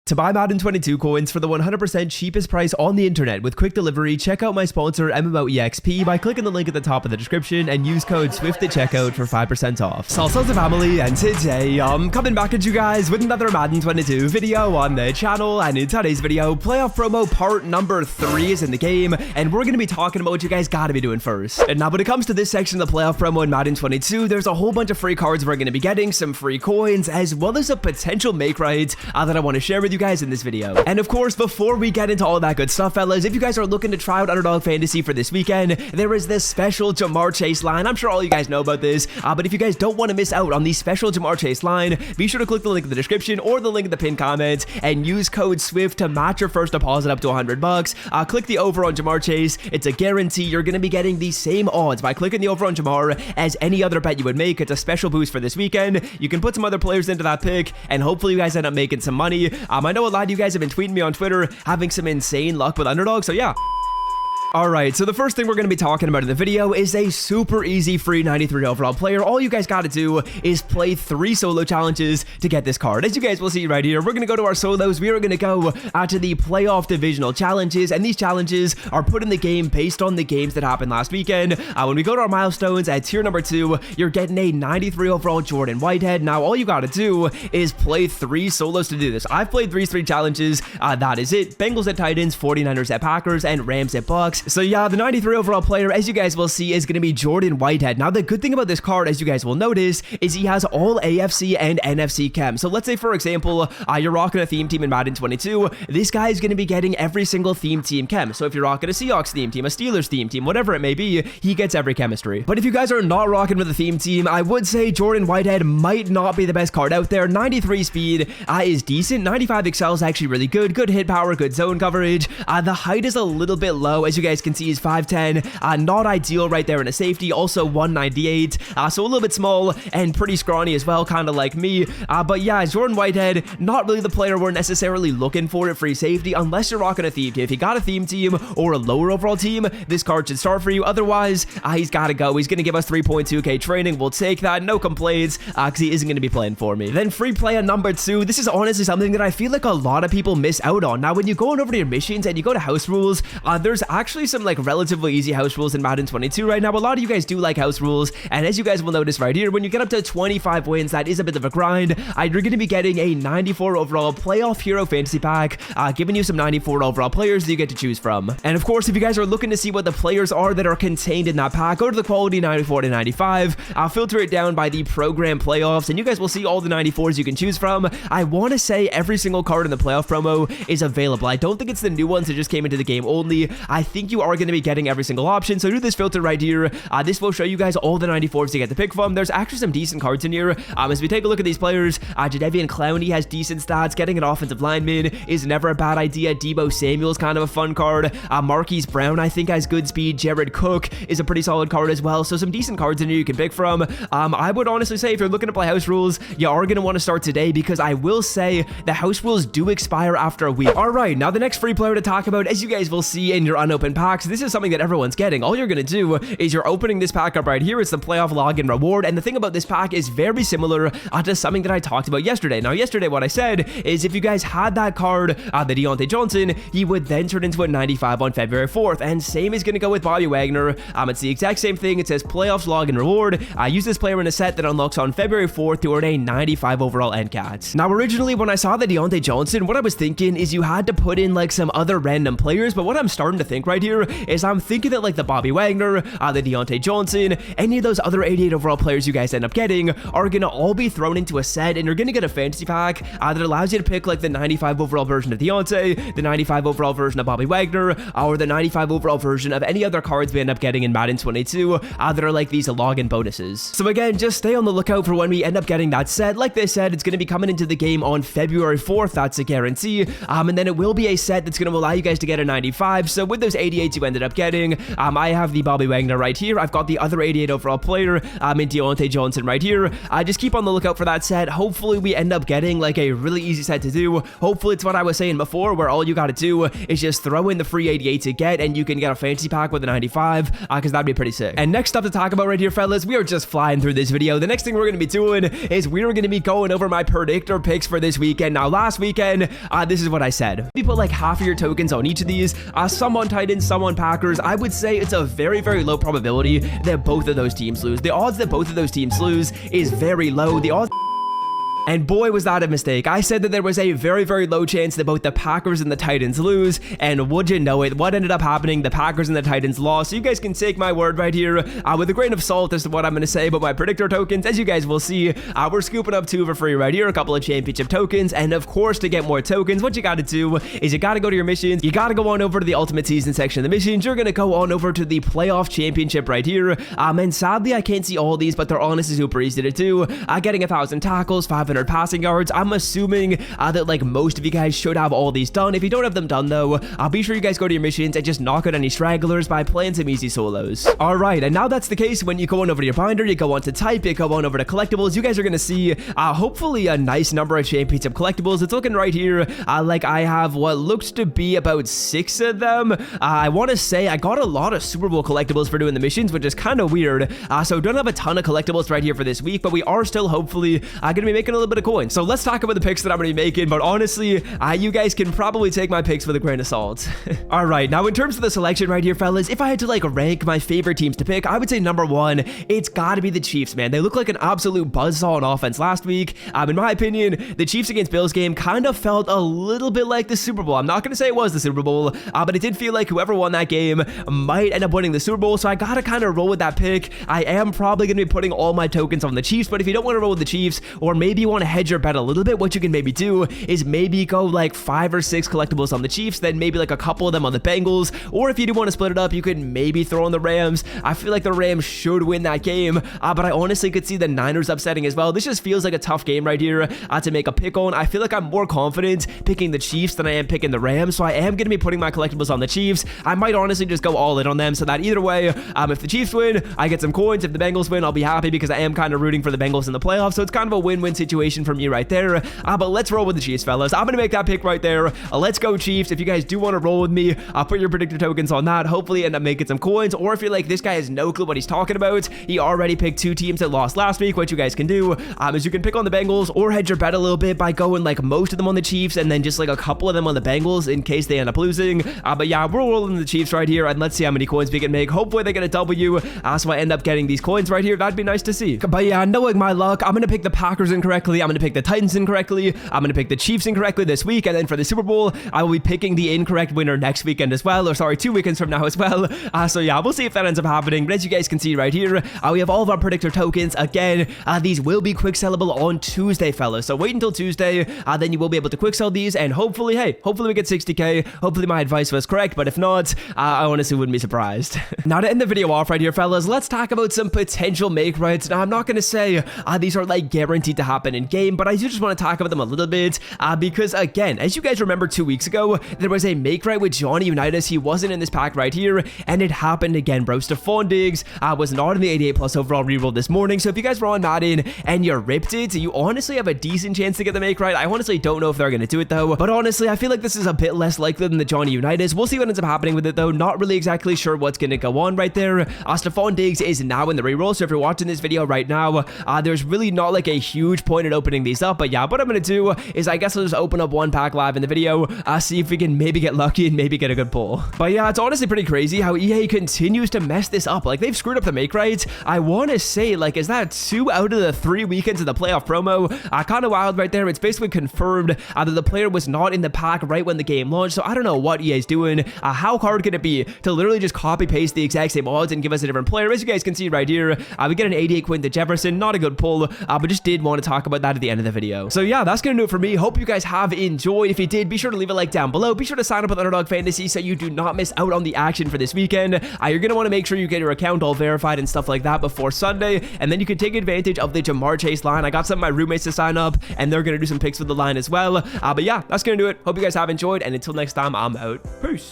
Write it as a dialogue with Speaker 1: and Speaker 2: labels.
Speaker 1: To buy Madden 22 coins for the 100% cheapest price on the internet with quick delivery, check out my sponsor MMOEXP by clicking the link at the top of the description and use code SWIFT at checkout for 5% off. Salsa family, and today I'm coming back at you guys with another Madden 22 video on the channel, and in today's video, playoff promo part number 3 is in the game, and we're going to be talking about what you guys gotta be doing first. And now when it comes to this section of the playoff promo in Madden 22, there's a whole bunch of free cards we're going to be getting, some free coins, as well as a potential Makerights that I want to share with you guys in this video. And of course, before we get into all that good stuff, fellas, if you guys are looking to try out Underdog Fantasy for this weekend, there is this special Jamar Chase line. I'm sure all you guys know about this, but if you guys don't want to miss out on the special Jamar Chase line, be sure to click the link in the description or the link in the pinned comment and use code SWIFT to match your first deposit up to $100. Click the over on Jamar Chase. It's a guarantee you're going to be getting the same odds by clicking the over on Jamar as any other bet you would make. It's a special boost for this weekend. You can put some other players into that pick, and hopefully you guys end up making some money. I know a lot of you guys have been tweeting me on Twitter having some insane luck with Underdog, so yeah. Alright, so the first thing we're going to be talking about in the video is a super easy free 93 overall player. All you guys got to do is play 3 solo challenges to get this card. As you guys will see right here, we're going to go to our solos. We are going to go to the playoff divisional challenges, and these challenges are put in the game based on the games that happened last weekend. When we go to our milestones at tier number 2, you're getting a 93 overall Jordan Whitehead. Now, all you got to do is play 3 solos to do this. I've played 3 challenges. That is it. Bengals at Titans, 49ers at Packers, and Rams at Bucks. So yeah, the 93 overall player, as you guys will see, is going to be Jordan Whitehead. Now, the good thing about this card, as you guys will notice, is he has all AFC and NFC chem. So let's say, for example, you're rocking a theme team in Madden 22. This guy is going to be getting every single theme team chem. So if you're rocking a Seahawks theme team, a Steelers theme team, whatever it may be, he gets every chemistry. But if you guys are not rocking with a theme team, I would say Jordan Whitehead might not be the best card out there. 93 speed is decent. 95 excel is actually really good. Good hit power, good zone coverage. The height is a little bit low, as you guys can see. He's 5'10", not ideal right there in a safety. Also 198, so a little bit small and pretty scrawny as well, kind of like me. But yeah, Jordan Whitehead, not really the player we're necessarily looking for at free safety unless you're rocking a theme team. If you got a theme team or a lower overall team, this card should start for you. Otherwise, he's got to go. He's going to give us 3.2k training. We'll take that, no complaints, because he isn't going to be playing for me. Then free player number 2. This is honestly something that I feel like a lot of people miss out on. Now, when you're going over to your missions and you go to house rules, there's actually some like relatively easy house rules in Madden 22 right now. A lot of you guys do like house rules, and as you guys will notice right here, when you get up to 25 wins, that is a bit of a grind. You're going to be getting a 94 overall playoff hero fantasy pack, giving you some 94 overall players that you get to choose from. And of course, if you guys are looking to see what the players are that are contained in that pack, go to the quality 94 to 95, filter it down by the program playoffs, and you guys will see all the 94s you can choose from. I want to say every single card in the playoff promo is available. I don't think it's the new ones that just came into the game only. I think you are going to be getting every single option. So do this filter right here. This will show you guys all the 94s to get to pick from. There's actually some decent cards in here. As we take a look at these players, Jadeveon Clowney has decent stats. Getting an offensive lineman is never a bad idea. Debo Samuel's kind of a fun card. Marquise Brown, I think, has good speed. Jared Cook is a pretty solid card as well. So some decent cards in here you can pick from. I would honestly say if you're looking to play house rules, you are going to want to start today, because I will say the house rules do expire after a week. All right, now the next free player to talk about, as you guys will see in your unopened packs, this is something that everyone's getting. All you're going to do is you're opening this pack up right here. It's the playoff login reward, and the thing about this pack is very similar to something that I talked about yesterday. Now, yesterday what I said is if you guys had that card, the Deontay Johnson, he would then turn into a 95 on February 4th, and same is going to go with Bobby Wagner. It's the exact same thing. It says playoffs login reward. Use this player in a set that unlocks on February 4th to earn a 95 overall NCAT. Now, originally when I saw the Deontay Johnson, what I was thinking is you had to put in like some other random players, but what I'm starting to think right here is I'm thinking that like the Bobby Wagner, the Deontay Johnson, any of those other 88 overall players you guys end up getting are going to all be thrown into a set, and you're going to get a fantasy pack that allows you to pick like the 95 overall version of Deontay, the 95 overall version of Bobby Wagner, or the 95 overall version of any other cards we end up getting in Madden 22 that are like these login bonuses. So again, just stay on the lookout for when we end up getting that set. Like they said, it's going to be coming into the game on February 4th. That's a guarantee. And then it will be a set that's going to allow you guys to get a 95. So with those 88 88s you ended up getting. I have the Bobby Wagner right here. I've got the other 88 overall player, in Deontay Johnson right here. Just keep on the lookout for that set. Hopefully we end up getting like a really easy set to do. Hopefully it's what I was saying before, where all you gotta do is just throw in the free 88 to get, and you can get a fantasy pack with a 95, because that'd be pretty sick. And next up to talk about right here, fellas, we are just flying through this video. The next thing we're gonna be doing is we're gonna be going over my predictor picks for this weekend. Now, last weekend, this is what I said. You put like half of your tokens on each of these, some on Titans, some on Packers. I would say it's a very, very low probability that both of those teams lose. The odds that both of those teams lose is very low. The odds... And boy, was that a mistake. I said that there was a very, very low chance that both the Packers and the Titans lose, and would you know it, what ended up happening? The Packers and the Titans lost. So you guys can take my word right here with a grain of salt as to what I'm going to say about my predictor tokens. As you guys will see, we're scooping up 2 for free right here, a couple of championship tokens, and of course, to get more tokens, what you got to do is you got to go to your missions. You got to go on over to the ultimate season section of the missions. You're going to go on over to the playoff championship right here, and sadly, I can't see all these, but they're honestly super easy to do. Getting 1,000 tackles, 500 passing yards. I'm assuming that like most of you guys should have all these done. If you don't have them done though, be sure you guys go to your missions and just knock out any stragglers by playing some easy solos. Alright, and now that's the case. When you go on over to your binder, you go on to type, you go on over to collectibles, you guys are gonna see hopefully a nice number of championship collectibles. It's looking right here like I have what looks to be about 6 of them. I want to say I got a lot of Super Bowl collectibles for doing the missions, which is kind of weird. So don't have a ton of collectibles right here for this week, but we are still hopefully gonna be making a little bit of coins. So let's talk about the picks that I'm going to be making, but honestly, you guys can probably take my picks with a grain of salt. Alright, now in terms of the selection right here, fellas, if I had to like rank my favorite teams to pick, I would say number 1, it's got to be the Chiefs, man. They look like an absolute buzzsaw on offense last week. In my opinion, the Chiefs against Bills game kind of felt a little bit like the Super Bowl. I'm not going to say it was the Super Bowl, but it did feel like whoever won that game might end up winning the Super Bowl, so I got to kind of roll with that pick. I am probably going to be putting all my tokens on the Chiefs, but if you don't want to roll with the Chiefs, or maybe you want to hedge your bet a little bit, what you can maybe do is maybe go like 5 or 6 collectibles on the Chiefs, then maybe like a couple of them on the Bengals, or if you do want to split it up, you could maybe throw on the Rams. I feel like the Rams should win that game, but I honestly could see the Niners upsetting as well. This just feels like a tough game right here to make a pick on. I feel like I'm more confident picking the Chiefs than I am picking the Rams, so I am going to be putting my collectibles on the Chiefs. I might honestly just go all in on them, so that either way, if the Chiefs win, I get some coins. If the Bengals win, I'll be happy because I am kind of rooting for the Bengals in the playoffs, so it's kind of a win-win situation for me right there. But let's roll with the Chiefs, fellas. I'm going to make that pick right there. Let's go Chiefs. If you guys do want to roll with me, put your predictor tokens on that. Hopefully end up making some coins, or if you're like, this guy has no clue what he's talking about, he already picked 2 teams that lost last week, what you guys can do is you can pick on the Bengals, or hedge your bet a little bit by going like most of them on the Chiefs, and then just like a couple of them on the Bengals in case they end up losing. But yeah, we're rolling the Chiefs right here, and let's see how many coins we can make. Hopefully they get a W, so I end up getting these coins right here. That'd be nice to see. But yeah, knowing my luck, I'm going to pick the Packers incorrectly, I'm going to pick the Titans incorrectly, I'm going to pick the Chiefs incorrectly this week, and then for the Super Bowl, I will be picking the incorrect winner next weekend as well, or sorry, 2 weekends from now as well. So yeah, we'll see if that ends up happening. But as you guys can see right here, we have all of our predictor tokens. Again, these will be quick sellable on Tuesday, fellas, so wait until Tuesday, then you will be able to quick sell these, and hopefully, hey, hopefully we get 60k. Hopefully my advice was correct, but if not, I honestly wouldn't be surprised. Now to end the video off right here, fellas, let's talk about some potential Makerights. Now I'm not going to say these are like guaranteed to happen in game, but I do just want to talk about them a little bit, because again, as you guys remember 2 weeks ago, there was a Makeright with Johnny Unitas. He wasn't in this pack right here, and it happened again, bro. Stephon Diggs was not in the 88 plus overall reroll this morning, so if you guys were on Madden and you ripped it, you honestly have a decent chance to get the Makeright. I honestly don't know if they're going to do it though, but honestly, I feel like this is a bit less likely than the Johnny Unitas. We'll see what ends up happening with it though. Not really exactly sure what's going to go on right there. Stephon Diggs is now in the reroll, so if you're watching this video right now, there's really not like a huge point in opening these up, but yeah, what I'm going to do is I guess I'll just open up one pack live in the video, see if we can maybe get lucky and maybe get a good pull. But yeah, it's honestly pretty crazy how EA continues to mess this up. Like, they've screwed up the Makerights. I want to say, like, is that 2 out of the 3 weekends of the playoff promo? Kind of wild right there. It's basically confirmed that the player was not in the pack right when the game launched, so I don't know what EA's doing. How hard can it be to literally just copy paste the exact same odds and give us a different player? As you guys can see right here, we get an 88 Quinton Jefferson. Not a good pull, but just did want to talk about that at the end of the video. So yeah, that's gonna do it for me. Hope you guys have enjoyed. If you did, be sure to leave a like down below. Be sure to sign up with Underdog Fantasy so you do not miss out on the action for this weekend. You're gonna want to make sure you get your account all verified and stuff like that before Sunday, and then you can take advantage of the Jamar Chase line. I got some of my roommates to sign up, and they're gonna do some picks with the line as well. But yeah, that's gonna do it. Hope you guys have enjoyed, and until next time, I'm out. Peace.